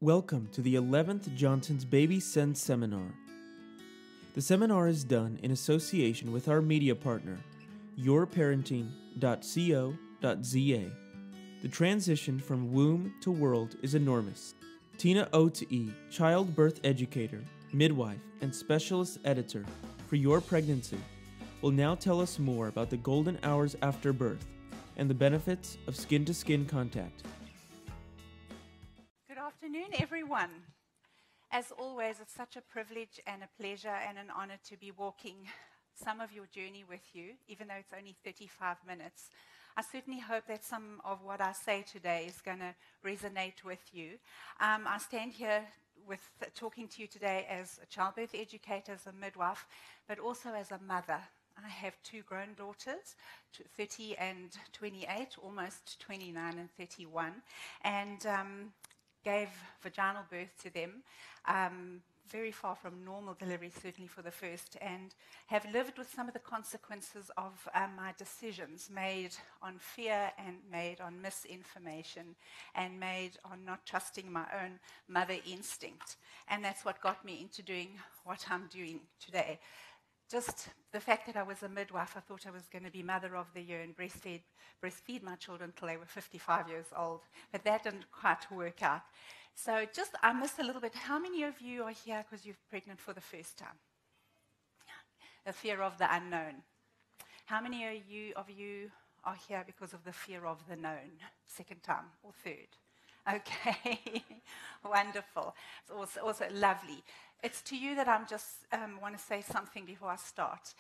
Welcome to the 11th Johnson's Baby Sense Seminar. The seminar is done in association with our media partner, yourparenting.co.za. The transition from womb to world is enormous. Tina Otte, childbirth educator, midwife, and specialist editor for Your Pregnancy, will now tell us more about the golden hours after birth and the benefits of skin-to-skin contact. Good afternoon, everyone. As always, it's such a privilege and a pleasure and an honor to be walking some of your journey with you, even though it's only 35 minutes. I certainly hope that some of what I say today is going to resonate with you. I stand here talking to you today as a childbirth educator, as a midwife, but also as a mother. I have two grown daughters, 30 and 28, almost 29 and 31, and gave vaginal birth to them, very far from normal delivery, certainly for the first, and have lived with some of the consequences of my decisions made on fear and made on misinformation and made on not trusting my own mother instinct. And that's what got me into doing what I'm doing today. Just the fact that I was a midwife, I thought I was going to be Mother of the Year and breastfeed my children until they were 55 years old. But that didn't quite work out. So I missed a little bit. How many of you are here because you're pregnant for the first time? The fear of the unknown. How many of you are here because of the fear of the known? Second time or third? Okay, wonderful. It's also lovely. It's to you that I'm just want to say something before I start.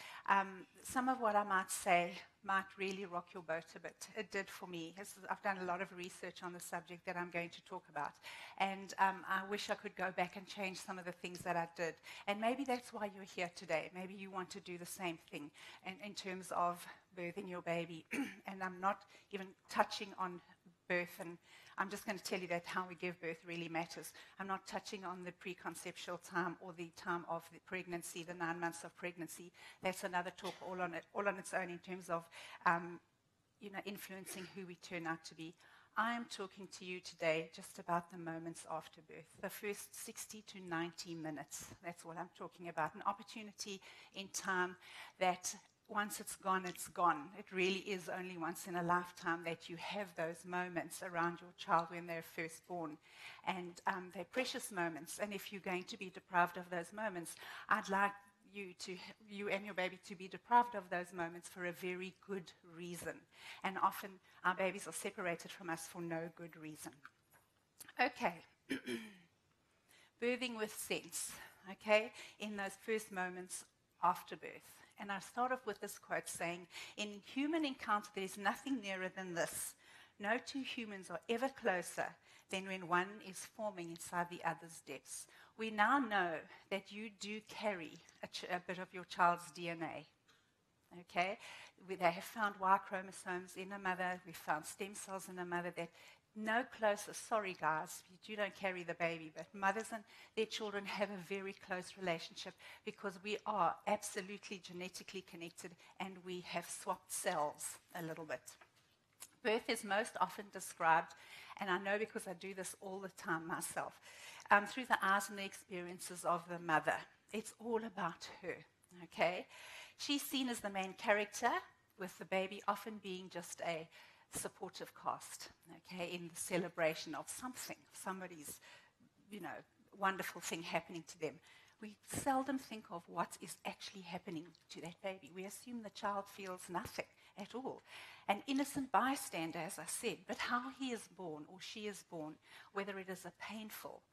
Some of what I might say might really rock your boat a bit. It did for me. I've done a lot of research on the subject that I'm going to talk about. And I wish I could go back and change some of the things that I did. And maybe that's why you're here today. Maybe you want to do the same thing in terms of birthing your baby. And I'm not even touching on birth, and I'm just going to tell you that how we give birth really matters. I'm not touching on the preconceptual time or the time of the pregnancy, the 9 months of pregnancy. That's another talk all on its own in terms of, influencing who we turn out to be. I am talking to you today just about the moments after birth, the first 60 to 90 minutes. That's what I'm talking about. An opportunity in time that once it's gone, it's gone. It really is only once in a lifetime that you have those moments around your child when they're first born. And they're precious moments. And if you're going to be deprived of those moments, I'd like you and your baby to be deprived of those moments for a very good reason. And often our babies are separated from us for no good reason. Okay. Birthing with sense, okay, in those first moments after birth. And I start off with this quote saying, in human encounter, there is nothing nearer than this. No two humans are ever closer than when one is forming inside the other's depths. We now know that you do carry a bit of your child's DNA. Okay? They have found Y chromosomes in a mother. We found stem cells in a mother that no closer. Sorry, guys, you don't carry the baby, but mothers and their children have a very close relationship because we are absolutely genetically connected and we have swapped cells a little bit. Birth is most often described, and I know because I do this all the time myself, through the eyes and the experiences of the mother. It's all about her, okay? She's seen as the main character, with the baby often being just a supportive cast, okay, in the celebration of somebody's, wonderful thing happening to them. We seldom think of what is actually happening to that baby. We assume the child feels nothing at all. An innocent bystander, as I said, but how he is born or she is born, whether it is a painful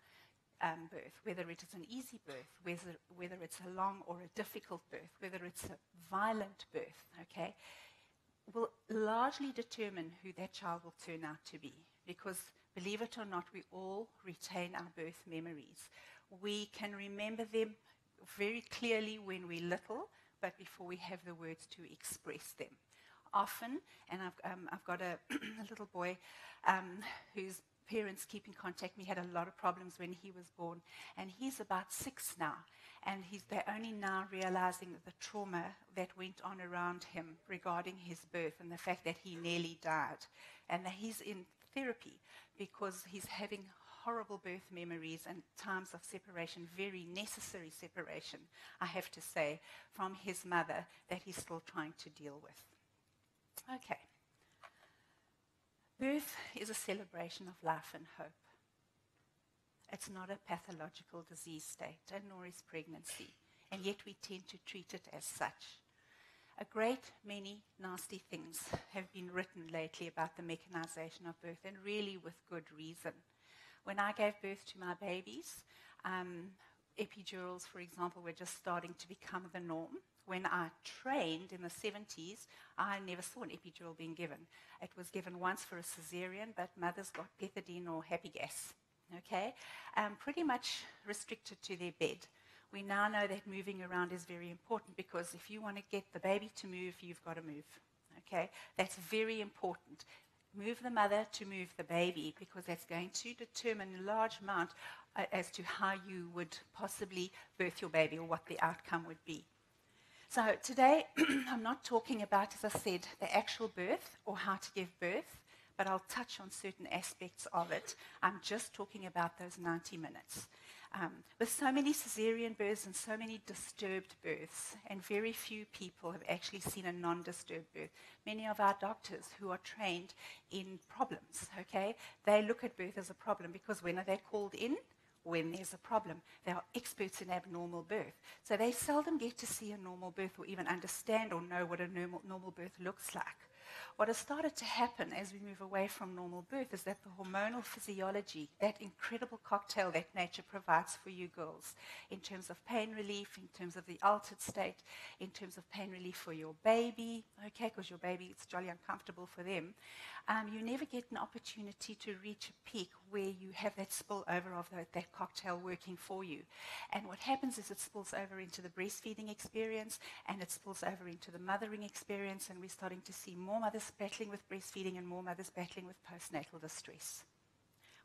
birth, whether it is an easy birth, whether it's a long or a difficult birth, whether it's a violent birth, okay, will largely determine who that child will turn out to be. Because, believe it or not, we all retain our birth memories. We can remember them very clearly when we're little, but before we have the words to express them. Often, and I've got a little boy whose parents keep in contact. We had a lot of problems when he was born, and he's about 6 now. And they're only now realizing the trauma that went on around him regarding his birth and the fact that he nearly died. And that he's in therapy because he's having horrible birth memories and times of separation, very necessary separation, I have to say, from his mother that he's still trying to deal with. Okay. Birth is a celebration of life and hope. It's not a pathological disease state, and nor is pregnancy, and yet we tend to treat it as such. A great many nasty things have been written lately about the mechanization of birth, and really with good reason. When I gave birth to my babies, epidurals, for example, were just starting to become the norm. When I trained in the 70s, I never saw an epidural being given. It was given once for a cesarean, but mothers got pethidine or happy gas. Okay, pretty much restricted to their bed. We now know that moving around is very important because if you want to get the baby to move, you've got to move. Okay, that's very important. Move the mother to move the baby because that's going to determine a large amount as to how you would possibly birth your baby or what the outcome would be. So today, I'm not talking about, as I said, the actual birth or how to give birth, but I'll touch on certain aspects of it. I'm just talking about those 90 minutes. With so many cesarean births and so many disturbed births, and very few people have actually seen a non-disturbed birth. Many of our doctors who are trained in problems, okay, they look at birth as a problem because when are they called in? When there's a problem. They are experts in abnormal birth. So they seldom get to see a normal birth or even understand or know what a normal birth looks like. What has started to happen as we move away from normal birth is that the hormonal physiology, that incredible cocktail that nature provides for you girls, in terms of pain relief, in terms of the altered state, in terms of pain relief for your baby, okay, because your baby, it's jolly uncomfortable for them, you never get an opportunity to reach a peak where you have that spillover of that cocktail working for you. And what happens is it spills over into the breastfeeding experience, and it spills over into the mothering experience, and we're starting to see more mothers battling with breastfeeding and more mothers battling with postnatal distress,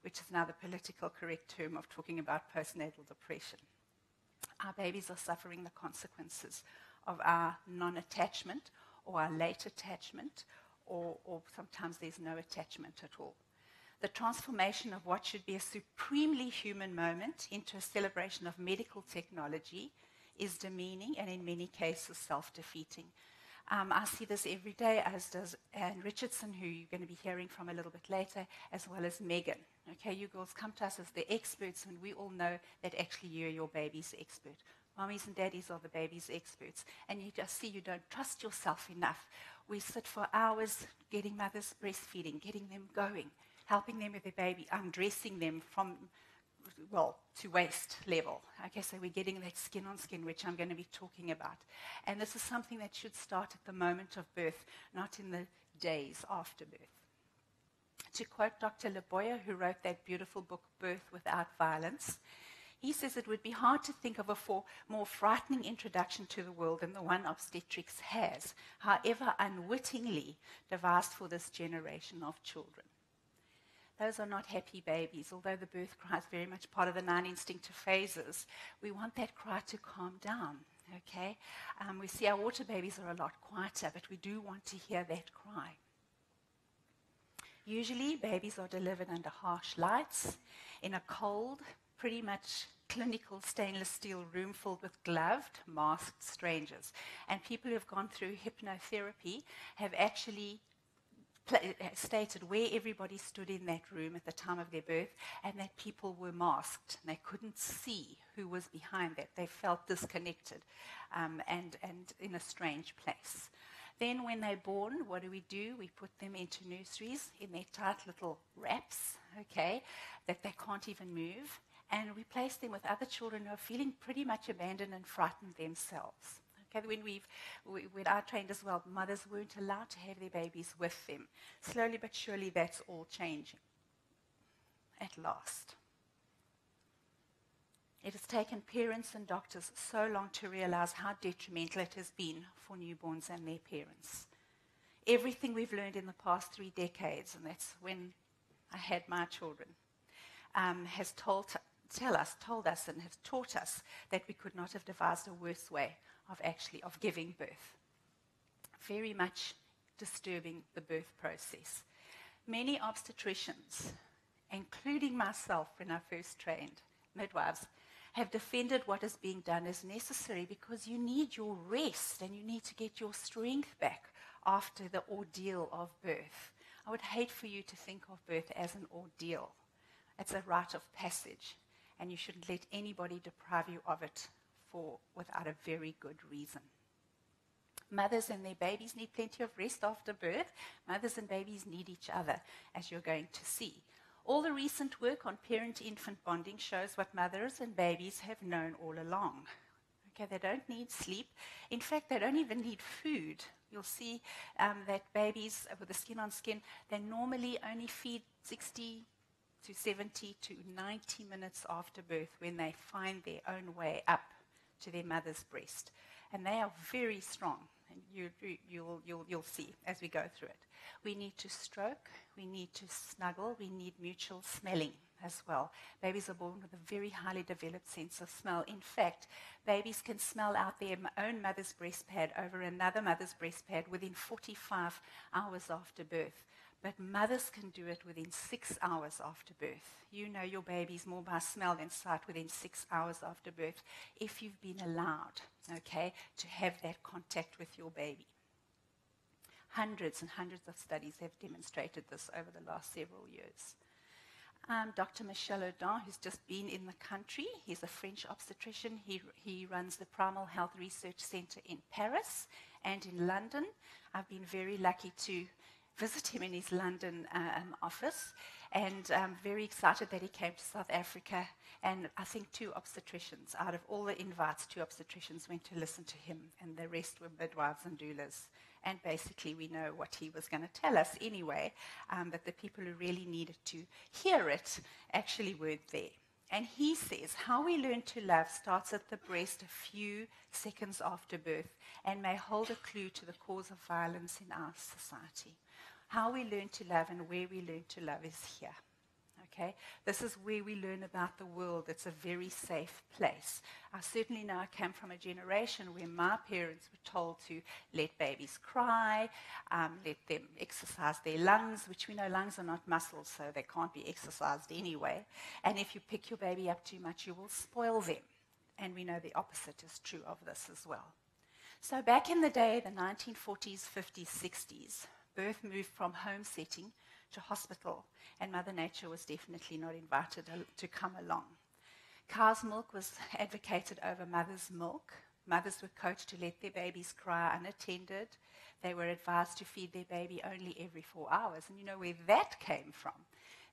which is now the political correct term of talking about postnatal depression. Our babies are suffering the consequences of our non-attachment or our late attachment, or sometimes there's no attachment at all. The transformation of what should be a supremely human moment into a celebration of medical technology is demeaning and in many cases self-defeating. I see this every day, as does Anne Richardson, who you're going to be hearing from a little bit later, as well as Megan. Okay, you girls come to us as the experts, and we all know that actually you're your baby's expert. Mommies and daddies are the baby's experts, and you just see you don't trust yourself enough. We sit for hours getting mothers breastfeeding, getting them going, helping them with their baby, undressing them from, well, to waist level. Okay, so we're getting that skin on skin, which I'm going to be talking about. And this is something that should start at the moment of birth, not in the days after birth. To quote Dr. Laboya, who wrote that beautiful book, Birth Without Violence, he says it would be hard to think of a more frightening introduction to the world than the one obstetrics has, however unwittingly devised for this generation of children. Those are not happy babies, although the birth cry is very much part of the 9 instinctive phases. We want that cry to calm down, okay? We see our water babies are a lot quieter, but we do want to hear that cry. Usually, babies are delivered under harsh lights, in a cold, pretty much clinical stainless steel room filled with gloved, masked strangers. And people who have gone through hypnotherapy have actually stated where everybody stood in that room at the time of their birth, and that people were masked. They couldn't see who was behind that. They felt disconnected and in a strange place. Then when they're born, what do? We put them into nurseries in their tight little wraps, okay, that they can't even move. And we place them with other children who are feeling pretty much abandoned and frightened themselves. Okay, when I trained as well, mothers weren't allowed to have their babies with them. Slowly but surely, that's all changing. At last. It has taken parents and doctors so long to realize how detrimental it has been for newborns and their parents. Everything we've learned in the past 3 decades, and that's when I had my children, has told us and has taught us that we could not have devised a worse way of giving birth. Very much disturbing the birth process. Many obstetricians including myself when I first trained midwives, have defended what is being done as necessary because you need your rest and you need to get your strength back after the ordeal of birth. I would hate for you to think of birth as an ordeal. It's a rite of passage, and you shouldn't let anybody deprive you of it without a very good reason. Mothers and their babies need plenty of rest after birth. Mothers and babies need each other, as you're going to see. All the recent work on parent-infant bonding shows what mothers and babies have known all along. Okay, they don't need sleep. In fact, they don't even need food. You'll see that babies with the skin on skin, they normally only feed 60 to 70 to 90 minutes after birth when they find their own way up to their mother's breast. And they are very strong. And you'll see as we go through it. We need to stroke, we need to snuggle, we need mutual smelling as well. Babies are born with a very highly developed sense of smell. In fact, babies can smell out their own mother's breast pad over another mother's breast pad within 45 hours after birth. But mothers can do it within 6 hours after birth. You know your baby's more by smell than sight within 6 hours after birth if you've been allowed, okay, to have that contact with your baby. Hundreds and hundreds of studies have demonstrated this over the last several years. Dr. Michel Audin, who's just been in the country, he's a French obstetrician. He runs the Primal Health Research Center in Paris and in London. I've been very lucky to visit him in his London office, and I'm very excited that he came to South Africa. And I think 2 obstetricians, out of all the invites, 2 obstetricians went to listen to him, and the rest were midwives and doulas. And basically, we know what he was going to tell us anyway, but the people who really needed to hear it actually weren't there. And he says, how we learn to love starts at the breast a few seconds after birth and may hold a clue to the cause of violence in our society. How we learn to love and where we learn to love is here. Okay? This is where we learn about the world. It's a very safe place. I certainly know I came from a generation where my parents were told to let babies cry, let them exercise their lungs, which we know lungs are not muscles, so they can't be exercised anyway. And if you pick your baby up too much, you will spoil them. And we know the opposite is true of this as well. So back in the day, the 1940s, 50s, 60s, birth moved from home setting to hospital, and Mother Nature was definitely not invited to come along. Cow's milk was advocated over mother's milk. Mothers were coached to let their babies cry unattended. They were advised to feed their baby only every 4 hours. And you know where that came from?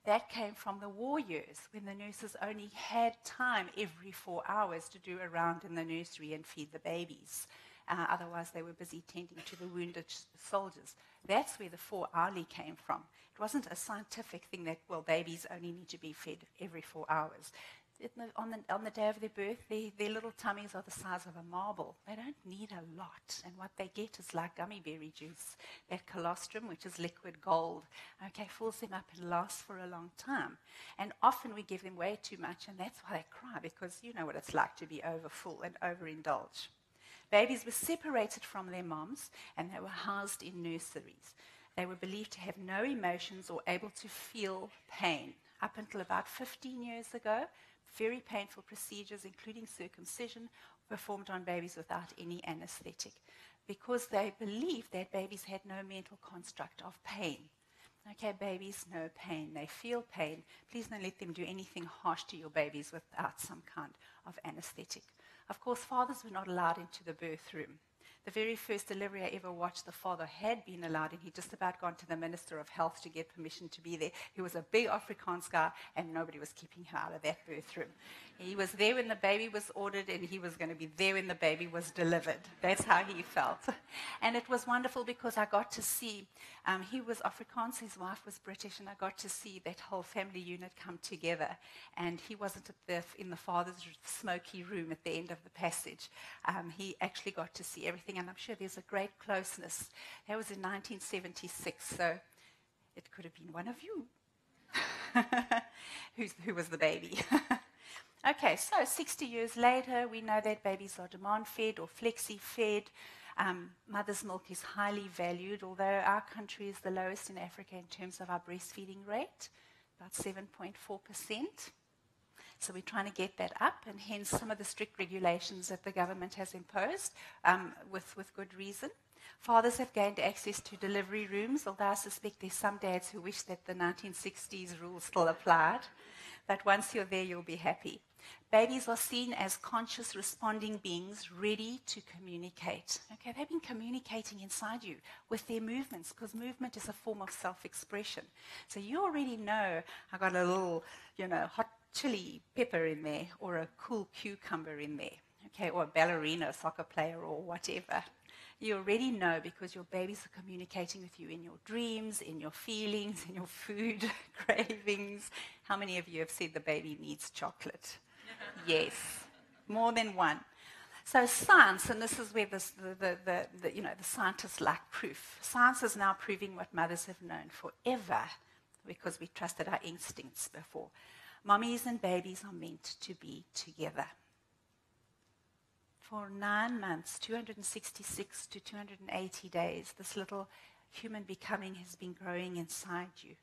That came from the war years, when the nurses only had time every 4 hours to do a round in the nursery and feed the babies. Otherwise, they were busy tending to the wounded soldiers. That's where the 4 hourly came from. It wasn't a scientific thing that, well, babies only need to be fed every 4 hours. On the day of their birth, their little tummies are the size of a marble. They don't need a lot. And what they get is like gummy berry juice. That colostrum, which is liquid gold, okay, fills them up and lasts for a long time. And often we give them way too much, and that's why they cry, because you know what it's like to be overfull and overindulge. Babies were separated from their moms, and they were housed in nurseries. They were believed to have no emotions or able to feel pain. Up until about 15 years ago, very painful procedures, including circumcision, performed on babies without any anesthetic, because they believed that babies had no mental construct of pain. Okay, babies know pain. They feel pain. Please don't let them do anything harsh to your babies without some kind of anesthetic. Of course, fathers were not allowed into the birth room. The very first delivery I ever watched, the father had been allowed, and he'd just about gone to the Minister of Health to get permission to be there. He was a big Afrikaans guy, and nobody was keeping him out of that birth room. He was there when the baby was ordered, and he was going to be there when the baby was delivered. That's how he felt. And it was wonderful because I got to see, he was Afrikaans, his wife was British, and I got to see that whole family unit come together. And he wasn't in the father's smoky room at the end of the passage. He actually got to see everything, and I'm sure there's a great closeness. That was in 1976, so it could have been one of you who was the baby. Okay, so 60 years later, we know that babies are demand-fed or flexi-fed. Mother's milk is highly valued, although our country is the lowest in Africa in terms of our breastfeeding rate. about 7.4%. So we're trying to get that up, and hence some of the strict regulations that the government has imposed with good reason. Fathers have gained access to delivery rooms, although I suspect there's some dads who wish that the 1960s rules still applied. But once you're there, you'll be happy. Babies are seen as conscious, responding beings ready to communicate. Okay, they've been communicating inside you with their movements, because movement is a form of self-expression. So you already know, I got a little, hot chili pepper in there, or a cool cucumber in there, okay, or a ballerina, soccer player, or whatever. You already know because your babies are communicating with you in your dreams, in your feelings, in your food cravings. How many of you have said the baby needs chocolate? Yes, more than one. So science, and this is where the scientists like proof. Science is now proving what mothers have known forever, because we trusted our instincts before. Mummies and babies are meant to be together. For 9 months, 266 to 280 days, this little human becoming has been growing inside you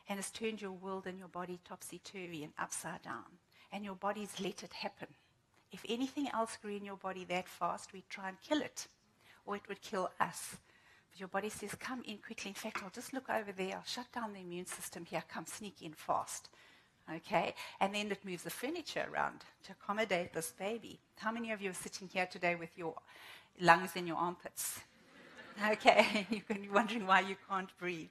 and has turned your world and your body topsy-turvy and upside down. And your body's let it happen. If anything else grew in your body that fast, we'd try and kill it, or it would kill us. But your body says, come in quickly. In fact, I'll just look over there. I'll shut down the immune system here. Come sneak in fast. Okay, and then it moves the furniture around to accommodate this baby. How many of you are sitting here today with your lungs in your armpits? Okay, you can be wondering why you can't breathe.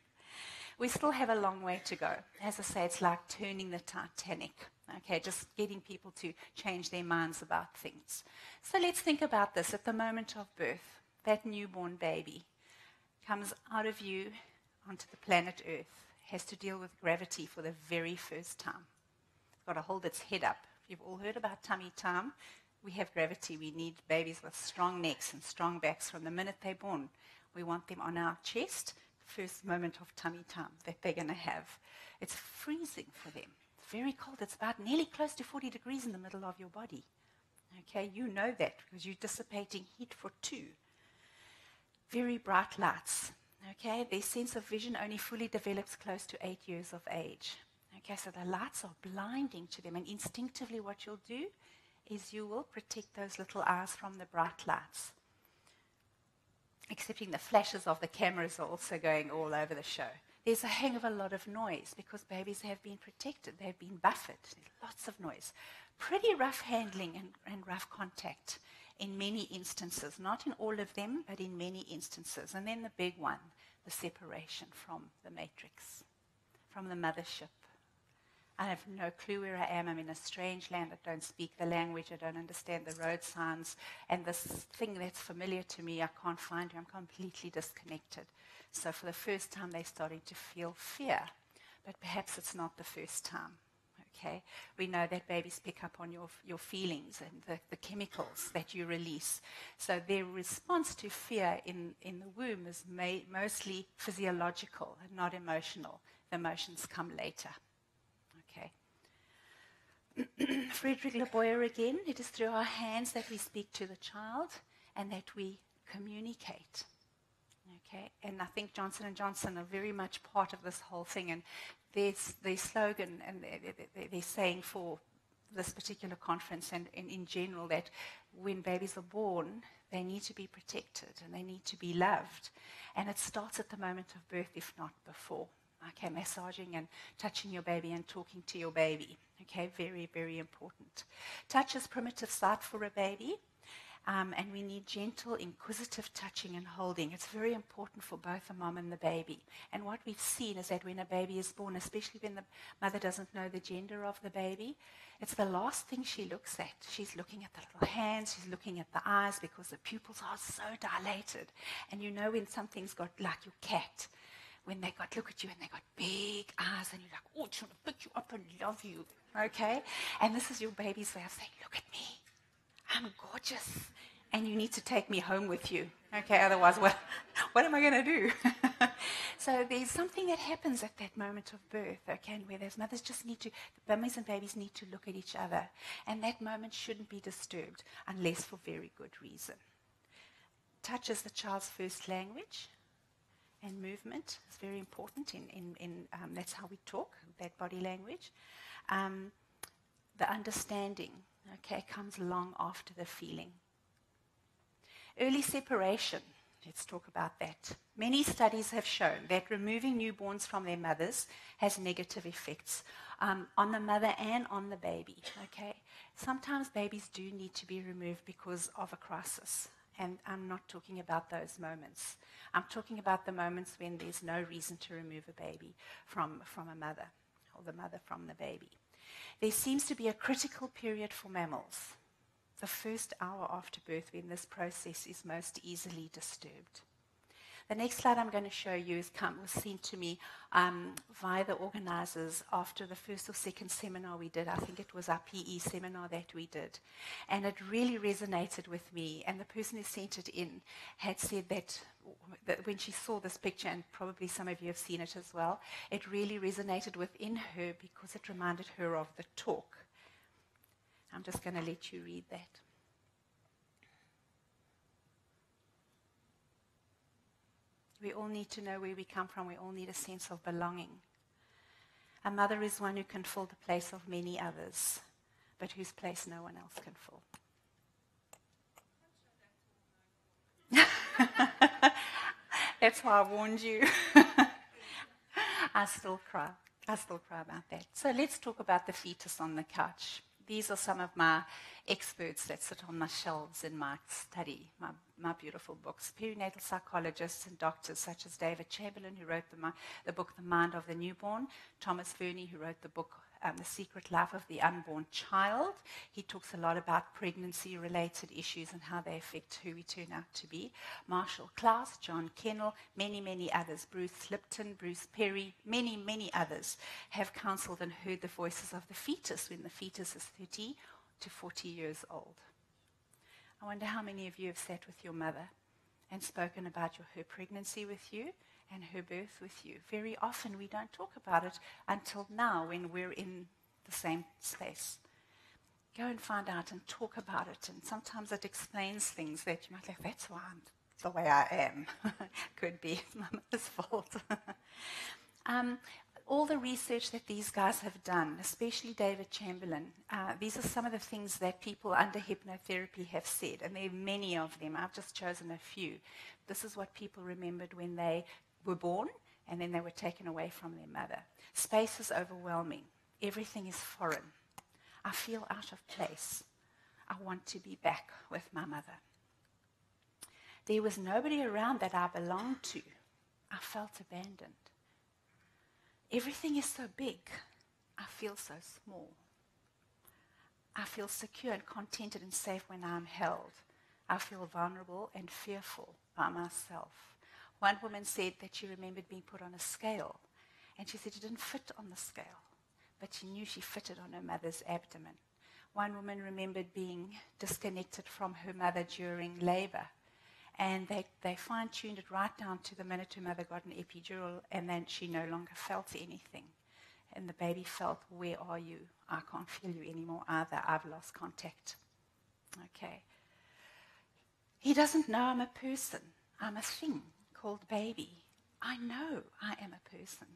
We still have a long way to go. As I say, it's like turning the Titanic. Okay, just getting people to change their minds about things. So let's think about this. At the moment of birth, that newborn baby comes out of you onto the planet Earth, has to deal with gravity for the very first time. It's got to hold its head up. You've all heard about tummy time. We have gravity. We need babies with strong necks and strong backs from the minute they're born. We want them on our chest, the first moment of tummy time that they're going to have. It's freezing for them. It's very cold. It's about nearly close to 40 degrees in the middle of your body. Okay, you know that because you're dissipating heat for 2. Very bright lights. Okay, their sense of vision only fully develops close to 8 years of age. Okay, so the lights are blinding to them, and instinctively what you'll do is you will protect those little eyes from the bright lights. Excepting the flashes of the cameras are also going all over the show. There's a hang of a lot of noise because babies have been protected. They've been buffered. There's lots of noise. Pretty rough handling and rough contact in many instances. Not in all of them, but in many instances. And then the big one, the separation from the matrix, from the mothership. I have no clue where I am. I'm in a strange land. I don't speak the language. I don't understand the road signs. And this thing that's familiar to me, I can't find you. I'm completely disconnected. So for the first time, they're starting to feel fear. But perhaps it's not the first time. Okay? We know that babies pick up on your feelings and the chemicals that you release. So their response to fear in the womb is mostly physiological and not emotional. The emotions come later. Okay. Friedrich Leboyer again, it is through our hands that we speak to the child and that we communicate. Okay, and I think Johnson & Johnson are very much part of this whole thing, and their slogan and their saying for this particular conference and in general, that when babies are born, they need to be protected and they need to be loved. And it starts at the moment of birth, if not before. Okay, massaging and touching your baby and talking to your baby. Okay, very, very important. Touch is primitive sight for a baby. And we need gentle, inquisitive touching and holding. It's very important for both the mom and the baby. And what we've seen is that when a baby is born, especially when the mother doesn't know the gender of the baby, it's the last thing she looks at. She's looking at the little hands, she's looking at the eyes because the pupils are so dilated. And you know when something's got, like your cat, when they got, look at you and they got big eyes and you're like, oh, it's trying to pick you up and love you. Okay? And this is your baby's way of saying, look at me. I'm gorgeous, and you need to take me home with you. Okay, otherwise, what am I going to do? So there's something that happens at that moment of birth, okay, where those mothers just need to, the mummies and babies need to look at each other, and that moment shouldn't be disturbed unless for very good reason. Touch is the child's first language, and movement is very important. That's how we talk, that body language. The understanding, okay, comes long after the feeling. Early separation, let's talk about that. Many studies have shown that removing newborns from their mothers has negative effects on the mother and on the baby, okay? Sometimes babies do need to be removed because of a crisis, and I'm not talking about those moments. I'm talking about the moments when there's no reason to remove a baby from a mother, or the mother from the baby. There seems to be a critical period for mammals, the first hour after birth, when this process is most easily disturbed. The next slide I'm going to show you was sent to me via the organizers after the first or second seminar we did. I think it was our PE seminar that we did. And it really resonated with me. And the person who sent it in had said that when she saw this picture, and probably some of you have seen it as well, it really resonated within her because it reminded her of the talk. I'm just going to let you read that. We all need to know where we come from. We all need a sense of belonging. A mother is one who can fill the place of many others, but whose place no one else can fill. That's why I warned you. I still cry. I still cry about that. So let's talk about the fetus on the couch. These are some of my experts that sit on my shelves in my study, my beautiful books. Perinatal psychologists and doctors such as David Chamberlain, who wrote the book The Mind of the Newborn, Thomas Verney, who wrote the book The Secret Life of the Unborn Child. He talks a lot about pregnancy-related issues and how they affect who we turn out to be. Marshall Klaus, John Kennel, many, many others, Bruce Lipton, Bruce Perry, many, many others have counseled and heard the voices of the fetus when the fetus is 30 to 40 years old. I wonder how many of you have sat with your mother and spoken about her pregnancy with you and her birth with you. Very often we don't talk about it until now when we're in the same space. Go and find out and talk about it. And sometimes it explains things that you might think, that's why I'm the way I am. Could be my mother's fault. All the research that these guys have done, especially David Chamberlain, these are some of the things that people under hypnotherapy have said, and there are many of them. I've just chosen a few. This is what people remembered when they were born, and then they were taken away from their mother. Space is overwhelming. Everything is foreign. I feel out of place. I want to be back with my mother. There was nobody around that I belonged to. I felt abandoned. Everything is so big. I feel so small. I feel secure and contented and safe when I'm held. I feel vulnerable and fearful by myself. One woman said that she remembered being put on a scale, and she said she didn't fit on the scale, but she knew she fitted on her mother's abdomen. One woman remembered being disconnected from her mother during labor, and they fine-tuned it right down to the minute her mother got an epidural, and then she no longer felt anything. And the baby felt, where are you? I can't feel you anymore either. I've lost contact. Okay. He doesn't know I'm a person. I'm a thing called baby. I know I am a person.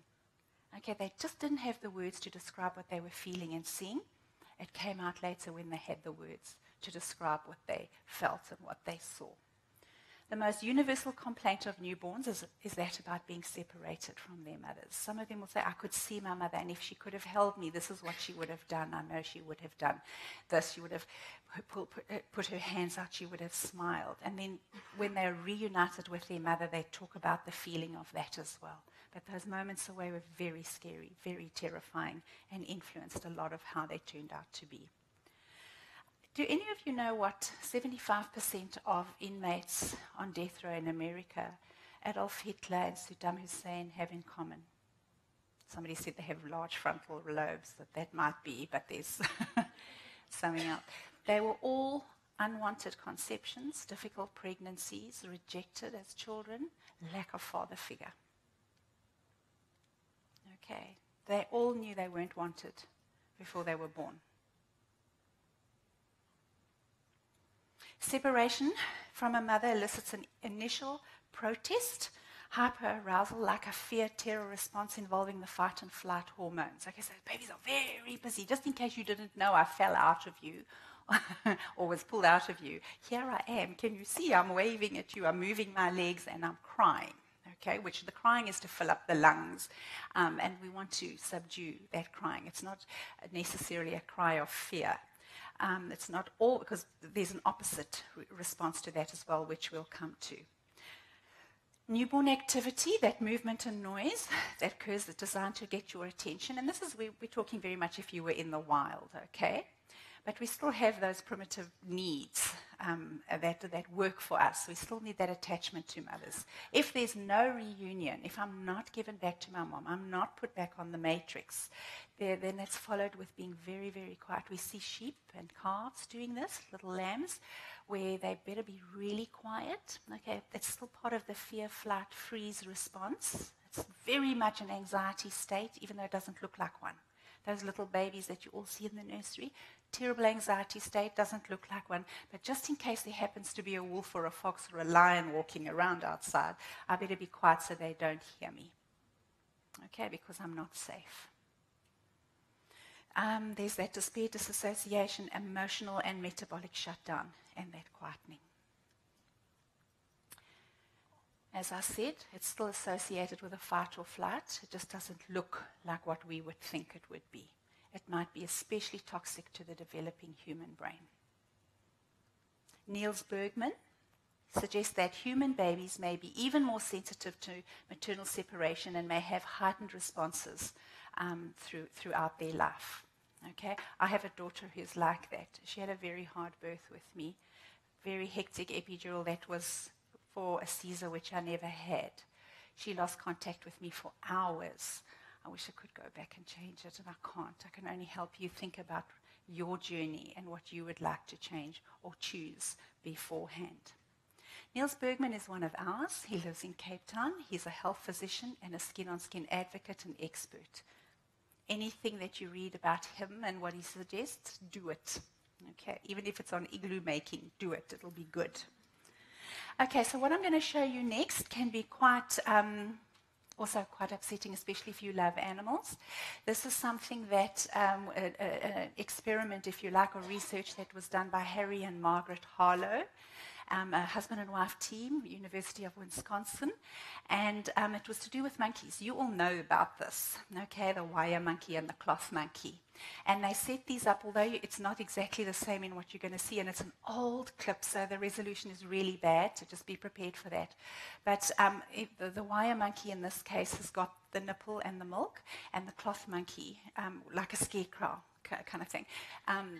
Okay, they just didn't have the words to describe what they were feeling and seeing. It came out later when they had the words to describe what they felt and what they saw. The most universal complaint of newborns is that about being separated from their mothers. Some of them will say, I could see my mother, and if she could have held me, this is what she would have done. I know she would have done this. She would have put her hands out. She would have smiled. And then when they're reunited with their mother, they talk about the feeling of that as well. But those moments away were very scary, very terrifying, and influenced a lot of how they turned out to be. Do any of you know what 75% of inmates on death row in America, Adolf Hitler and Saddam Hussein, have in common? Somebody said they have large frontal lobes. That might be, but there's something else. They were all unwanted conceptions, difficult pregnancies, rejected as children, lack of father figure. Okay. They all knew they weren't wanted before they were born. Separation from a mother elicits an initial protest. Hyperarousal, like a fear-terror response involving the fight and flight hormones. Okay, so babies are very busy. Just in case you didn't know I fell out of you or was pulled out of you, here I am. Can you see I'm waving at you, I'm moving my legs, and I'm crying. Okay, which the crying is to fill up the lungs, and we want to subdue that crying. It's not necessarily a cry of fear. It's not all, because there's an opposite response to that as well, which we'll come to. Newborn activity, that movement and noise that occurs, that's designed to get your attention. And this is, we're talking very much if you were in the wild, okay? But we still have those primitive needs that work for us. We still need that attachment to mothers. If there's no reunion, if I'm not given back to my mom, I'm not put back on the matrix, then that's followed with being very, very quiet. We see sheep and calves doing this, little lambs, where they better be really quiet. Okay, it's still part of the fear, flight, freeze response. It's very much an anxiety state, even though it doesn't look like one. Those little babies that you all see in the nursery, terrible anxiety state, doesn't look like one. But just in case there happens to be a wolf or a fox or a lion walking around outside, I better be quiet so they don't hear me. Okay, because I'm not safe. There's that despair, disassociation, emotional and metabolic shutdown, and that quietening. As I said, it's still associated with a fight or flight. It just doesn't look like what we would think it would be. It might be especially toxic to the developing human brain. Niels Bergman suggests that human babies may be even more sensitive to maternal separation and may have heightened responses throughout their life. Okay, I have a daughter who's like that. She had a very hard birth with me, very hectic epidural that was for a Caesar, which I never had. She lost contact with me for hours. I wish I could go back and change it, and I can't. I can only help you think about your journey and what you would like to change or choose beforehand. Niels Bergman is one of ours. He lives in Cape Town. He's a health physician and a skin-on-skin advocate and expert. Anything that you read about him and what he suggests, do it. Okay, even if it's on igloo making, do it. It'll be good. Okay, so what I'm going to show you next can be also quite upsetting, especially if you love animals. This is something that, an experiment, if you like, or research that was done by Harry and Margaret Harlow, a husband and wife team, University of Wisconsin, and it was to do with monkeys. You all know about this, okay, the wire monkey and the cloth monkey. And they set these up, although it's not exactly the same in what you're going to see, and it's an old clip, so the resolution is really bad, so just be prepared for that. But the wire monkey in this case has got the nipple and the milk, and the cloth monkey, like a scarecrow kind of thing.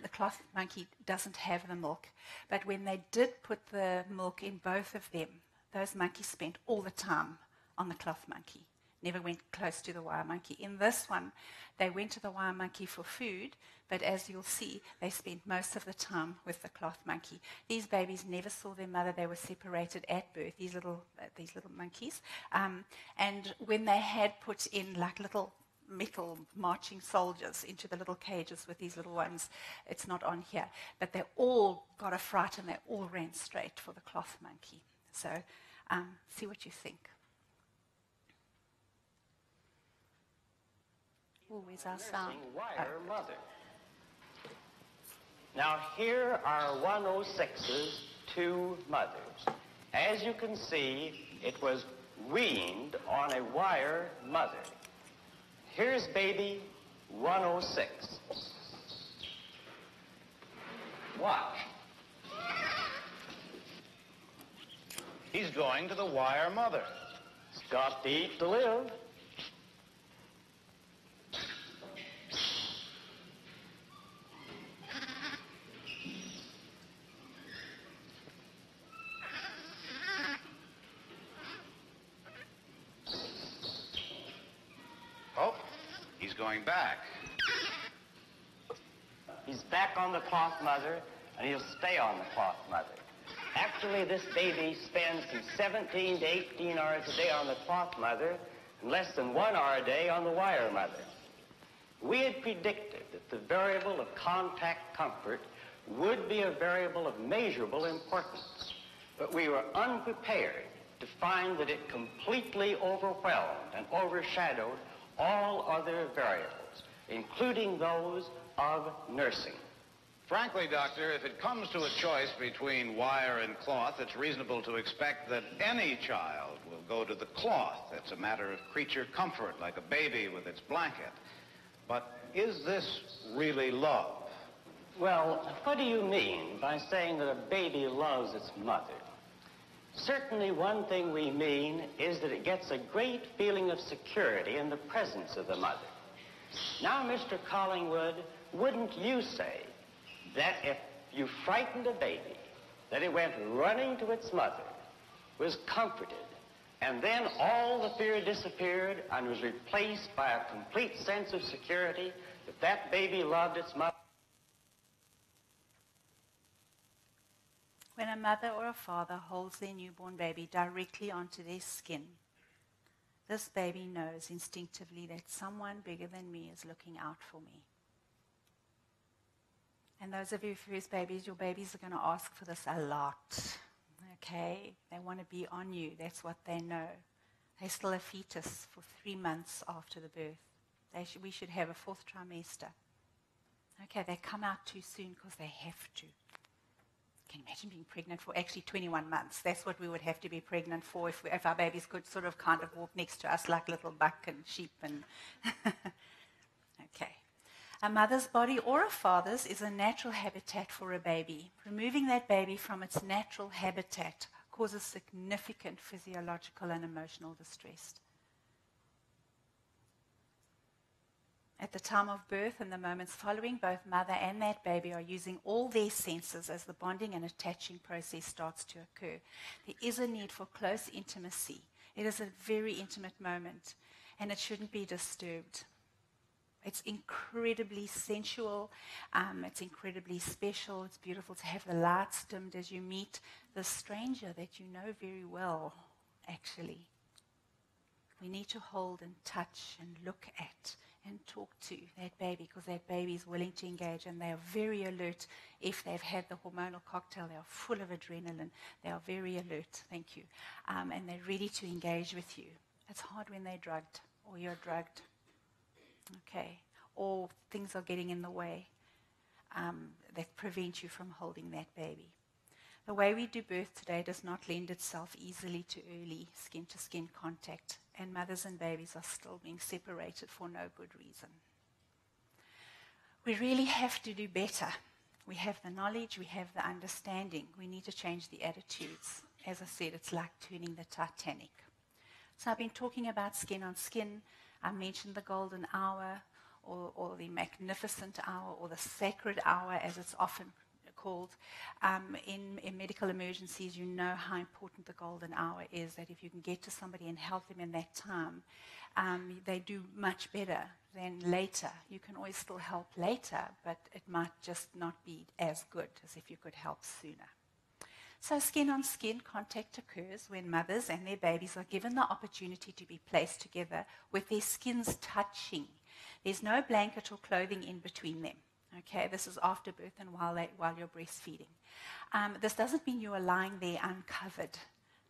The cloth monkey doesn't have the milk. But when they did put the milk in both of them, those monkeys spent all the time on the cloth monkey. Never went close to the wire monkey. In this one, they went to the wire monkey for food, but as you'll see, they spent most of the time with the cloth monkey. These babies never saw their mother. They were separated at birth, these little monkeys. And when they had put in like little metal marching soldiers into the little cages with these little ones, it's not on here, but they all got a fright and they all ran straight for the cloth monkey. So see what you think. Oh, where's our sound? Wire mother. Now here are 106's two mothers. As you can see, it was weaned on a wire mother. Here's baby 106. Watch. He's going to the wire mother. He's got to eat to live. Oh, he's going back. He's back on the cloth mother, and he'll stay on the cloth mother. Actually, this baby spends from 17 to 18 hours a day on the cloth mother and less than 1 hour a day on the wire mother. We had predicted that the variable of contact comfort would be a variable of measurable importance, but we were unprepared to find that it completely overwhelmed and overshadowed all other variables, including those of nursing. Frankly, Doctor, if it comes to a choice between wire and cloth, it's reasonable to expect that any child will go to the cloth. It's a matter of creature comfort, like a baby with its blanket. But is this really love? Well, what do you mean by saying that a baby loves its mother? Certainly one thing we mean is that it gets a great feeling of security in the presence of the mother. Now, Mr. Collingwood, wouldn't you say that if you frightened a baby, that it went running to its mother, was comforted, and then all the fear disappeared and was replaced by a complete sense of security, that that baby loved its mother? When a mother or a father holds their newborn baby directly onto their skin, this baby knows instinctively that someone bigger than me is looking out for me. And those of you whose babies, your babies are going to ask for this a lot. Okay? They want to be on you. That's what they know. They're still a fetus for 3 months after the birth. We should have a 4th trimester. Okay, they come out too soon because they have to. Can you imagine being pregnant for actually 21 months? That's what we would have to be pregnant for if our babies could sort of kind of walk next to us like little buck and sheep. And okay. A mother's body or a father's is a natural habitat for a baby. Removing that baby from its natural habitat causes significant physiological and emotional distress. At the time of birth and the moments following, both mother and that baby are using all their senses as the bonding and attaching process starts to occur. There is a need for close intimacy. It is a very intimate moment, and it shouldn't be disturbed. It's incredibly sensual. It's incredibly special. It's beautiful to have the lights dimmed as you meet the stranger that you know very well, actually. We need to hold and touch and look at and talk to that baby, because that baby is willing to engage, and they are very alert. If they've had the hormonal cocktail, they are full of adrenaline. They are very alert, thank you. And they're ready to engage with you. It's hard when they're drugged or you're drugged. Okay, or things are getting in the way that prevent you from holding that baby. The way we do birth today does not lend itself easily to early skin-to-skin contact, and mothers and babies are still being separated for no good reason. We really have to do better. We have the knowledge, we have the understanding. We need to change the attitudes. As I said, it's like turning the Titanic. So I've been talking about skin on skin. I mentioned the golden hour, or the magnificent hour, or the sacred hour, as it's often called. In medical emergencies, you know how important the golden hour is, that if you can get to somebody and help them in that time, they do much better than later. You can always still help later, but it might just not be as good as if you could help sooner. So skin-on-skin contact occurs when mothers and their babies are given the opportunity to be placed together with their skins touching. There's no blanket or clothing in between them. Okay, this is after birth and while you're breastfeeding. This doesn't mean you are lying there uncovered,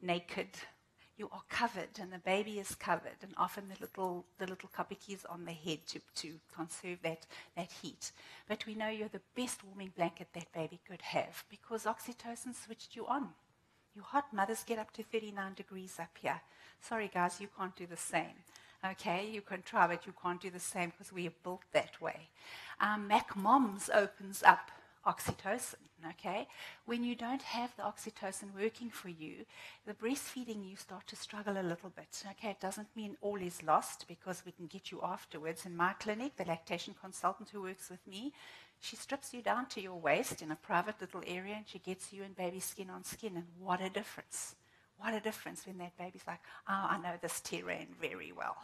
naked. You are covered, and the baby is covered, and often the little kappies on the head to conserve that heat. But we know you're the best warming blanket that baby could have, because oxytocin switched you on. You hot mothers get up to 39 degrees up here. Sorry guys, you can't do the same. Okay, you can try, but you can't do the same because we are built that way. Mac Moms opens up oxytocin, okay? When you don't have the oxytocin working for you, the breastfeeding, you start to struggle a little bit, okay? It doesn't mean all is lost, because we can get you afterwards. In my clinic, the lactation consultant who works with me, she strips you down to your waist in a private little area, and she gets you and baby skin on skin, and what a difference. What a difference when that baby's like, oh, I know this terrain very well.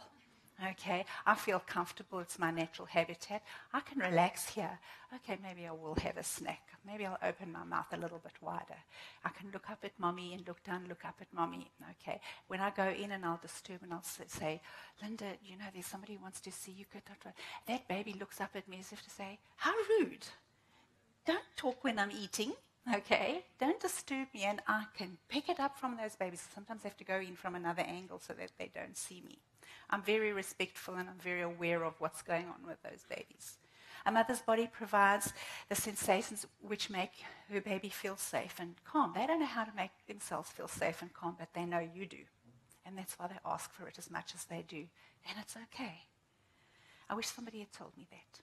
Okay, I feel comfortable. It's my natural habitat. I can relax here. Okay, maybe I will have a snack. Maybe I'll open my mouth a little bit wider. I can look up at mommy and look down, look up at mommy. Okay, when I go in and I'll disturb and I'll say, Linda, you know, there's somebody who wants to see you. That baby looks up at me as if to say, how rude. Don't talk when I'm eating. Okay, don't disturb me, and I can pick it up from those babies. Sometimes I have to go in from another angle so that they don't see me. I'm very respectful and I'm very aware of what's going on with those babies. A mother's body provides the sensations which make her baby feel safe and calm. They don't know how to make themselves feel safe and calm, but they know you do. And that's why they ask for it as much as they do. And it's okay. I wish somebody had told me that.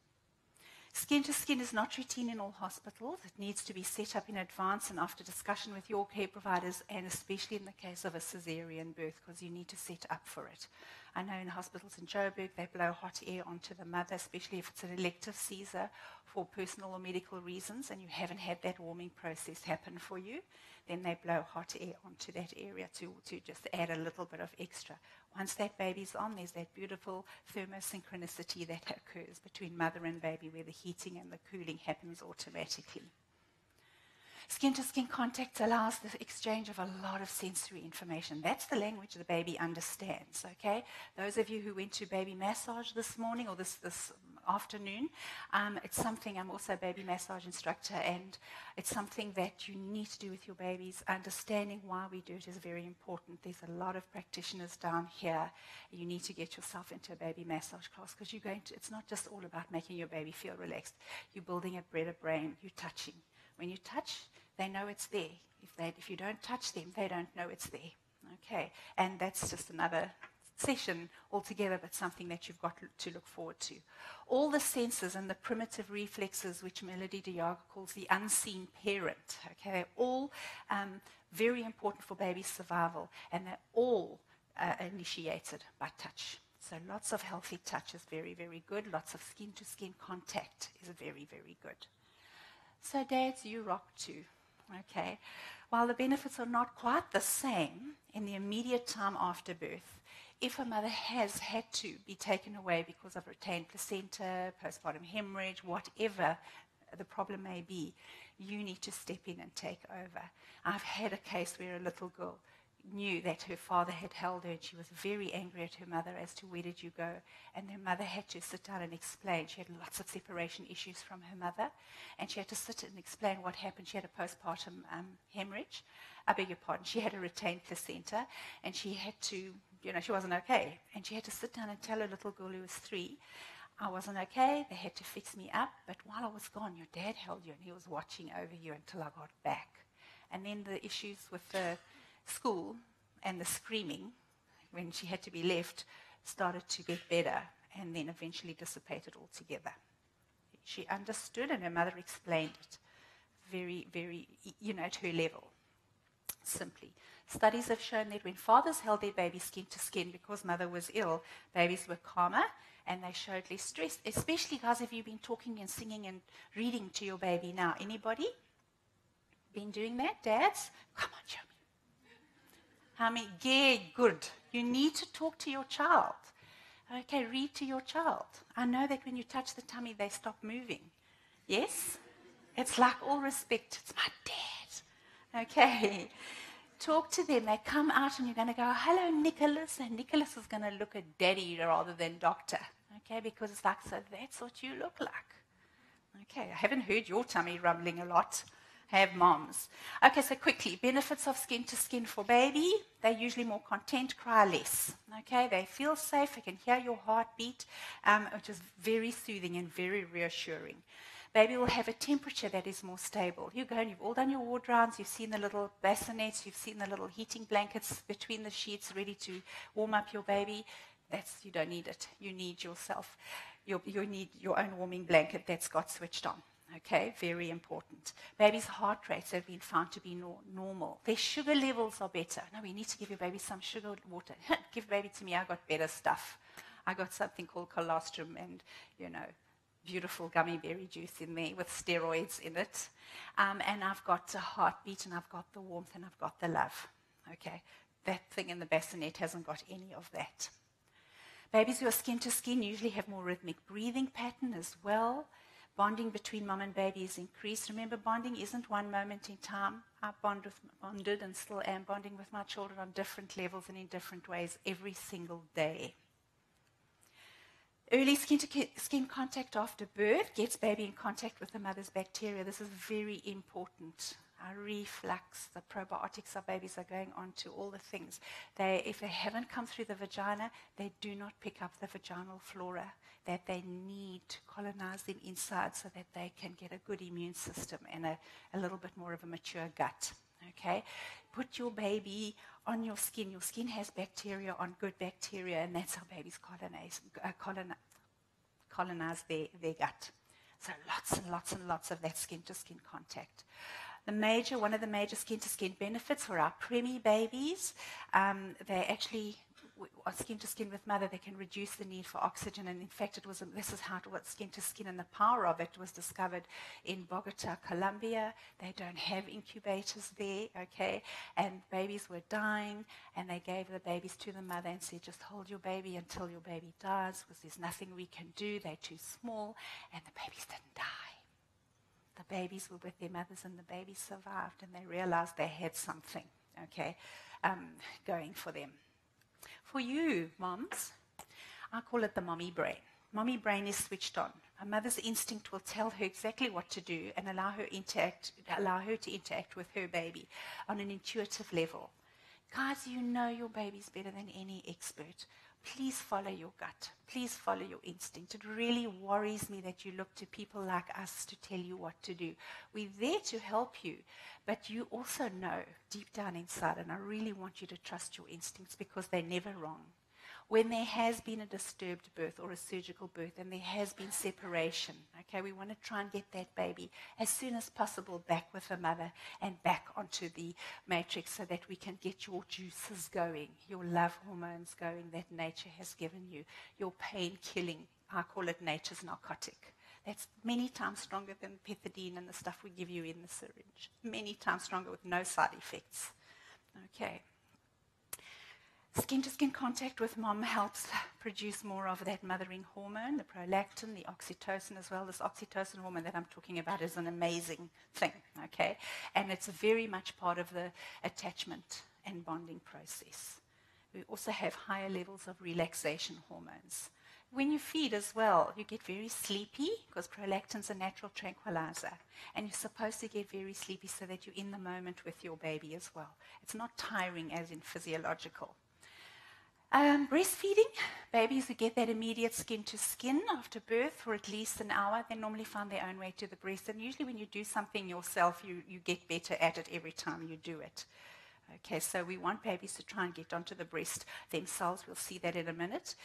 Skin to skin is not routine in all hospitals. It needs to be set up in advance and after discussion with your care providers, and especially in the case of a cesarean birth, because you need to set up for it. I know in hospitals in Joburg, they blow hot air onto the mother, especially if it's an elective Caesar for personal or medical reasons, and you haven't had that warming process happen for you. Then they blow hot air onto that area to just add a little bit of extra. Once that baby's on, there's that beautiful thermosynchronicity that occurs between mother and baby where the heating and the cooling happens automatically. Skin-to-skin contact allows the exchange of a lot of sensory information. That's the language the baby understands, okay? Those of you who went to baby massage this morning or this afternoon, it's something, I'm also a baby massage instructor, and it's something that you need to do with your babies. Understanding why we do it is very important. There's a lot of practitioners down here. You need to get yourself into a baby massage class because it's not just all about making your baby feel relaxed. You're building a better brain. You're touching. When you touch, they know it's there. If you don't touch them, they don't know it's there. Okay, and that's just another session altogether, but something that you've got to look forward to. All the senses and the primitive reflexes, which Melody Diago calls the unseen parent, okay, all very important for baby survival, and they're all initiated by touch. So lots of healthy touch is very, very good. Lots of skin-to-skin contact is very, very good. So dads, you rock too, okay? While the benefits are not quite the same in the immediate time after birth, if a mother has had to be taken away because of retained placenta, postpartum hemorrhage, whatever the problem may be, you need to step in and take over. I've had a case where a little girl knew that her father had held her, and she was very angry at her mother as to where did you go, and her mother had to sit down and explain. She had lots of separation issues from her mother, and she had to sit and explain what happened. She had a postpartum hemorrhage, I beg your pardon, she had a retained placenta, and she had to, she wasn't okay, and she had to sit down and tell her little girl who was 3, I wasn't okay, they had to fix me up, but while I was gone, your dad held you, and he was watching over you until I got back. And then the issues with the school and the screaming when she had to be left started to get better and then eventually dissipated altogether. She understood and her mother explained it very, very, at her level, simply. Studies have shown that when fathers held their baby skin to skin because mother was ill, babies were calmer and they showed less stress, especially guys, if you've been talking and singing and reading to your baby now. Anybody been doing that? Dads? Come on, show me. Yeah, good. You need to talk to your child. Okay, read to your child. I know that when you touch the tummy, they stop moving. Yes? It's like all respect. It's my dad. Okay. Talk to them. They come out and you're going to go, hello, Nicholas. And Nicholas is going to look at daddy rather than doctor. Okay, because it's like, so that's what you look like. Okay, I haven't heard your tummy rumbling a lot. Have moms. Okay, so quickly, benefits of skin to skin for baby. They're usually more content, cry less. Okay, they feel safe, they can hear your heartbeat, which is very soothing and very reassuring. Baby will have a temperature that is more stable. You go and you've all done your ward rounds, you've seen the little bassinets, you've seen the little heating blankets between the sheets ready to warm up your baby. You don't need it. You need yourself. You need your own warming blanket that's got switched on. Okay, very important. Babies' heart rates have been found to be normal. Their sugar levels are better. No, we need to give your baby some sugar water. Give baby to me, I got better stuff. I got something called colostrum and, beautiful gummy berry juice in there with steroids in it. And I've got a heartbeat and I've got the warmth and I've got the love. Okay, that thing in the bassinet hasn't got any of that. Babies who are skin to skin usually have more rhythmic breathing pattern as well. Bonding between mom and baby is increased. Remember, bonding isn't one moment in time. I bonded and still am bonding with my children on different levels and in different ways every single day. Early skin contact after birth gets baby in contact with the mother's bacteria. This is very important. Our reflux, the probiotics our babies are going on to, all the things. If they haven't come through the vagina, they do not pick up the vaginal flora that they need to colonize them inside so that they can get a good immune system and a little bit more of a mature gut. Okay? Put your baby on your skin. Your skin has bacteria on good bacteria, and that's how babies colonize their gut. So lots and lots and lots of that skin-to-skin contact. One of the major skin-to-skin benefits for our preemie babies, they actually, on skin-to-skin with mother, they can reduce the need for oxygen. And in fact, this is how what skin-to-skin and the power of it was discovered in Bogota, Colombia. They don't have incubators there, okay? And babies were dying, and they gave the babies to the mother and said, just hold your baby until your baby dies, because there's nothing we can do. They're too small, and the babies didn't die. The babies were with their mothers, and the babies survived, and they realized they had something, okay, going for them. For you, moms, I call it the mommy brain. Mommy brain is switched on. A mother's instinct will tell her exactly what to do and allow her to interact with her baby on an intuitive level. Guys, you know your baby's better than any expert. Please follow your gut. Please follow your instinct. It really worries me that you look to people like us to tell you what to do. We're there to help you, but you also know deep down inside, and I really want you to trust your instincts because they're never wrong. When there has been a disturbed birth or a surgical birth and there has been separation, okay, we want to try and get that baby as soon as possible back with the mother and back onto the matrix so that we can get your juices going, your love hormones going that nature has given you, your pain killing, I call it nature's narcotic. That's many times stronger than pethidine and the stuff we give you in the syringe. Many times stronger with no side effects. Okay. Skin-to-skin contact with mom helps produce more of that mothering hormone, the prolactin, the oxytocin as well. This oxytocin hormone that I'm talking about is an amazing thing, okay? And it's very much part of the attachment and bonding process. We also have higher levels of relaxation hormones. When you feed as well, you get very sleepy because prolactin's a natural tranquilizer. And you're supposed to get very sleepy so that you're in the moment with your baby as well. It's not tiring as in physiological. Breastfeeding, babies who get that immediate skin-to-skin after birth for at least an hour, they normally find their own way to the breast. And usually when you do something yourself, you get better at it every time you do it. Okay, so we want babies to try and get onto the breast themselves. We'll see that in a minute.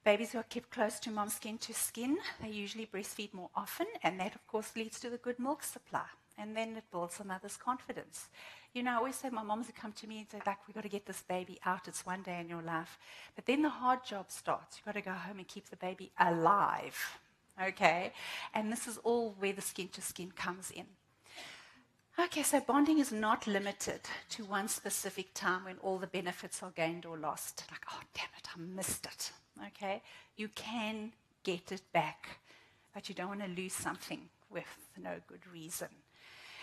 Babies who are kept close to mom's skin-to-skin, they usually breastfeed more often, and that, of course, leads to the good milk supply. And then it builds the mother's confidence. You know, I always say my moms who come to me and say, like, we've got to get this baby out. It's one day in your life. But then the hard job starts. You've got to go home and keep the baby alive, okay? And this is all where the skin-to-skin comes in. Okay, so bonding is not limited to one specific time when all the benefits are gained or lost. Like, oh, damn it, I missed it, okay? You can get it back, but you don't want to lose something with no good reason.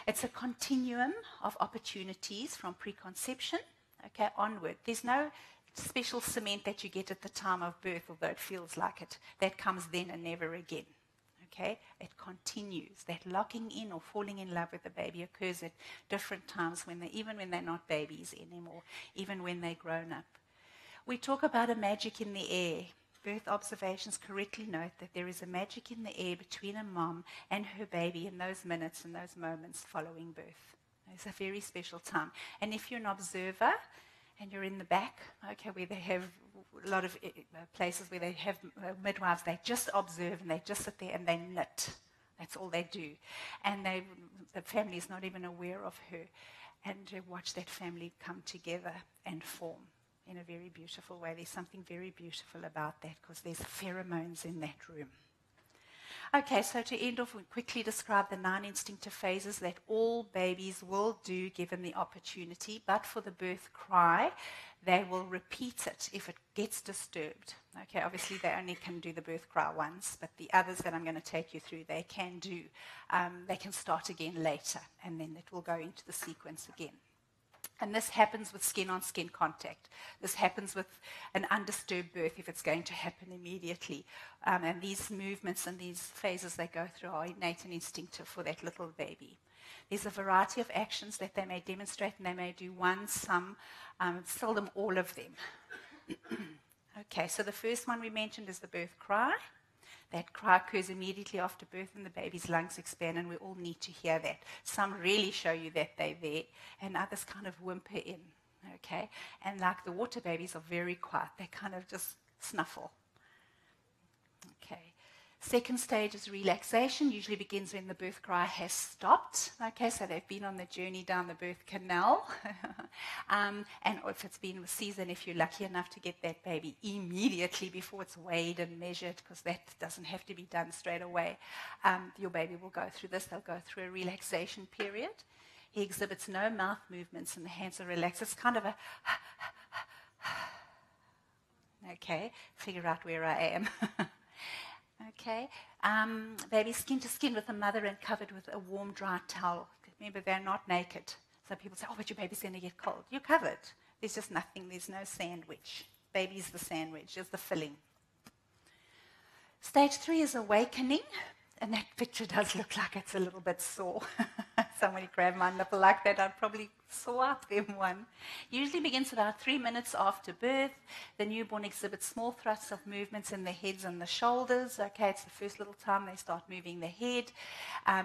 It's a continuum of opportunities from preconception, okay, onward. There's no special cement that you get at the time of birth, although it feels like it. That comes then and never again, okay? It continues. That locking in or falling in love with the baby occurs at different times, even when they're not babies anymore, even when they're grown up. We talk about a magic in the air. Birth observations correctly note that there is a magic in the air between a mom and her baby in those minutes and those moments following birth. It's a very special time. And if you're an observer and you're in the back, okay, where they have a lot of places where they have midwives, they just observe and they just sit there and they knit. That's all they do. And the family is not even aware of her. And watch that family come together and form in a very beautiful way. There's something very beautiful about that because there's pheromones in that room. Okay, so to end off, we quickly describe the 9 instinctive phases that all babies will do given the opportunity, but for the birth cry, they will repeat it if it gets disturbed. Okay, obviously they only can do the birth cry once, but the others that I'm going to take you through, they can do. They can start again later, and then it will go into the sequence again. And this happens with skin-on-skin contact. This happens with an undisturbed birth if it's going to happen immediately. And these movements and these phases they go through are innate and instinctive for that little baby. There's a variety of actions that they may demonstrate, and they may do one, some, seldom all of them. Okay, so the first one we mentioned is the birth cry. That cry occurs immediately after birth and the baby's lungs expand, and we all need to hear that. Some really show you that they're there, and others kind of whimper in, okay? And like the water babies are very quiet. They kind of just snuffle. Okay. Second stage is relaxation. Usually begins when the birth cry has stopped. Okay, so they've been on the journey down the birth canal. And if it's been with season, if you're lucky enough to get that baby immediately before it's weighed and measured, because that doesn't have to be done straight away, your baby will go through this. They'll go through a relaxation period. He exhibits no mouth movements and the hands are relaxed. It's kind of a okay, figure out where I am. Okay, baby skin to skin with the mother and covered with a warm, dry towel. Remember, they're not naked. So people say, oh, but your baby's going to get cold. You're covered. There's just nothing. There's no sandwich. Baby's the sandwich. There's the filling. Stage 3 is awakening. And that picture does look like it's a little bit sore. Somebody grabbed my nipple like that, I'd probably saw up them one. Usually begins about 3 minutes after birth. The newborn exhibits small thrusts of movements in the heads and the shoulders. Okay, it's the first little time they start moving the head.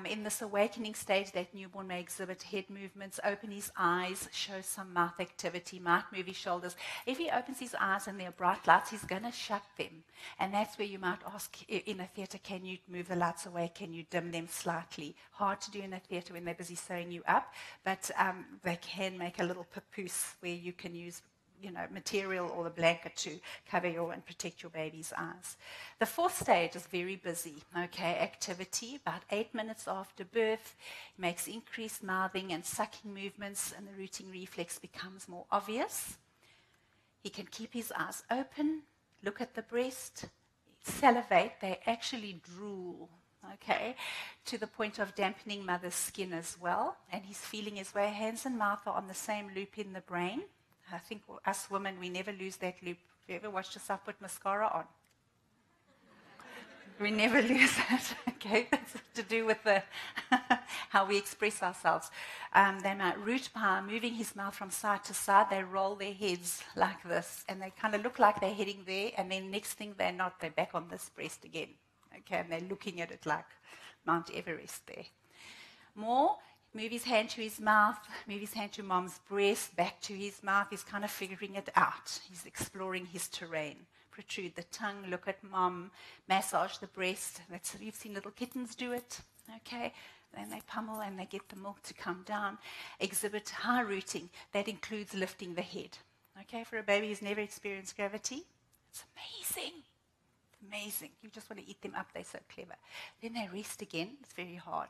In this awakening stage, that newborn may exhibit head movements, open his eyes, show some mouth activity, might move his shoulders. If he opens his eyes and there are bright lights, he's going to shut them. And that's where you might ask in a theatre, can you move the lights away? Can you dim them slightly? Hard to do in a theatre when they're busy sewing you up, but they can make a little papoose where you can use, material or the blanket to cover and protect your baby's eyes. The fourth stage is very busy, okay, activity. About 8 minutes after birth, makes increased mouthing and sucking movements, and the rooting reflex becomes more obvious. He can keep his eyes open, look at the breast, salivate, they actually drool, okay, to the point of dampening mother's skin as well. And he's feeling his way. Hands and mouth are on the same loop in the brain. I think us women, we never lose that loop. Have you ever watched yourself put mascara on? We never lose that, okay? That's to do with how we express ourselves. They might root by moving his mouth from side to side. They roll their heads like this, and they kind of look like they're heading there, and then next thing they're not, they're back on this breast again, okay? And they're looking at it like Mount Everest there. More, move his hand to his mouth, move his hand to mom's breast, back to his mouth. He's kind of figuring it out. He's exploring his terrain. Protrude the tongue, look at mom, massage the breast. You've seen little kittens do it, okay? Then they pummel and they get the milk to come down. Exhibit high rooting. That includes lifting the head, okay? For a baby who's never experienced gravity, it's amazing. Amazing. You just want to eat them up. They're so clever. Then they rest again. It's very hard.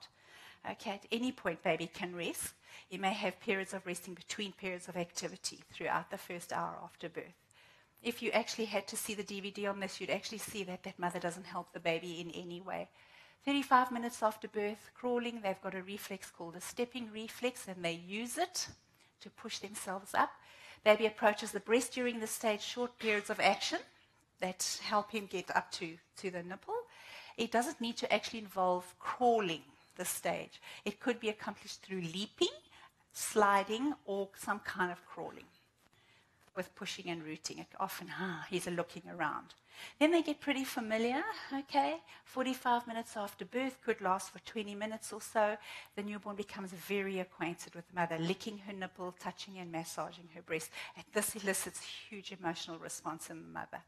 Okay, at any point, baby can rest. You may have periods of resting between periods of activity throughout the first hour after birth. If you actually had to see the DVD on this, you'd actually see that mother doesn't help the baby in any way. 35 minutes after birth, crawling, they've got a reflex called a stepping reflex, and they use it to push themselves up. Baby approaches the breast during this stage, short periods of action that help him get up to the nipple. It doesn't need to actually involve crawling this stage. It could be accomplished through leaping, sliding, or some kind of crawling with pushing and rooting. It often, he's looking around. Then they get pretty familiar, okay? 45 minutes after birth, could last for 20 minutes or so. The newborn becomes very acquainted with the mother, licking her nipple, touching and massaging her breast. And this elicits huge emotional response in the mother.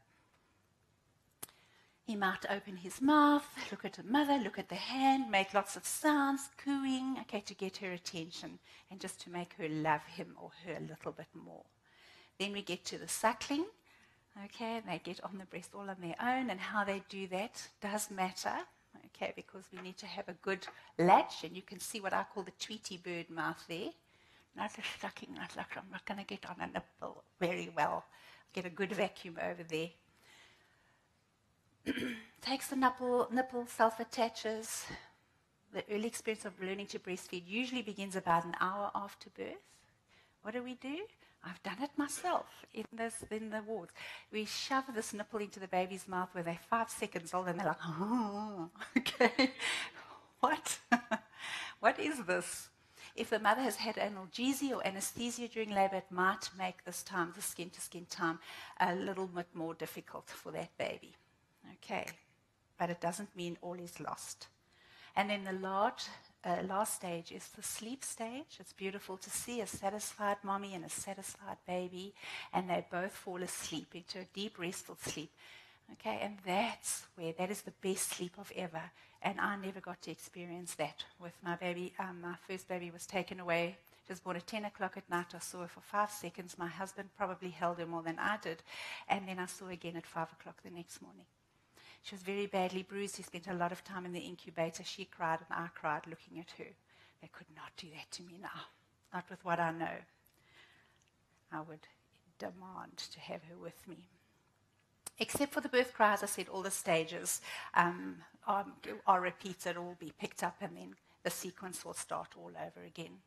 He might open his mouth, look at the mother, look at the hand, make lots of sounds, cooing, okay, to get her attention and just to make her love him or her a little bit more. Then we get to the suckling, okay, and they get on the breast all on their own, and how they do that does matter, okay, because we need to have a good latch, and you can see what I call the Tweety bird mouth there. Not a sucking, I'm not going to get on a nipple very well. Get a good vacuum over there. Takes the nipple, self-attaches. The early experience of learning to breastfeed usually begins about an hour after birth. What do? I've done it myself in the wards. We shove this nipple into the baby's mouth where they're 5 seconds old and they're like, oh, okay, what? What is this? If the mother has had analgesia or anesthesia during labor, it might make this time, the skin-to-skin time, a little bit more difficult for that baby. Okay, but it doesn't mean all is lost. And then the last stage is the sleep stage. It's beautiful to see a satisfied mommy and a satisfied baby, and they both fall asleep into a deep, restful sleep. Okay, and that is the best sleep of ever. And I never got to experience that with my baby. My first baby was taken away. She was born at 10 o'clock at night. I saw her for 5 seconds. My husband probably held her more than I did. And then I saw her again at 5 o'clock the next morning. She was very badly bruised. He spent a lot of time in the incubator. She cried and I cried looking at her. They could not do that to me now. Not with what I know. I would demand to have her with me. Except for the birth cry, as I said, all the stages are repeated or will be picked up, and then the sequence will start all over again.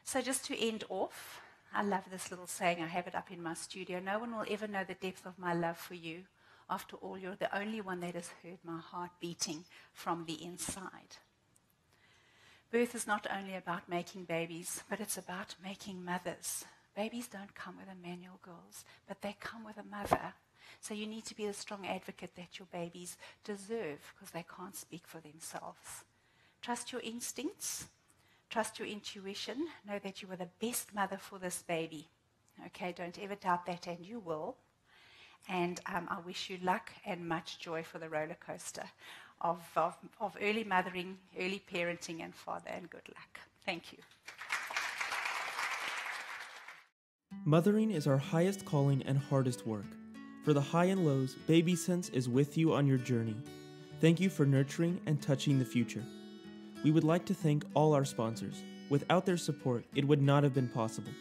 So just to end off, I love this little saying. I have it up in my studio. No one will ever know the depth of my love for you. After all, you're the only one that has heard my heart beating from the inside. Birth is not only about making babies, but it's about making mothers. Babies don't come with a manual, girls, but they come with a mother. So you need to be the strong advocate that your babies deserve, because they can't speak for themselves. Trust your instincts. Trust your intuition. Know that you are the best mother for this baby. Okay, don't ever doubt that, and you will. And I wish you luck and much joy for the roller coaster of early mothering, early parenting, and father, and good luck. Thank you. Mothering is our highest calling and hardest work. For the high and lows, Baby Sense is with you on your journey. Thank you for nurturing and touching the future. We would like to thank all our sponsors. Without their support, it would not have been possible.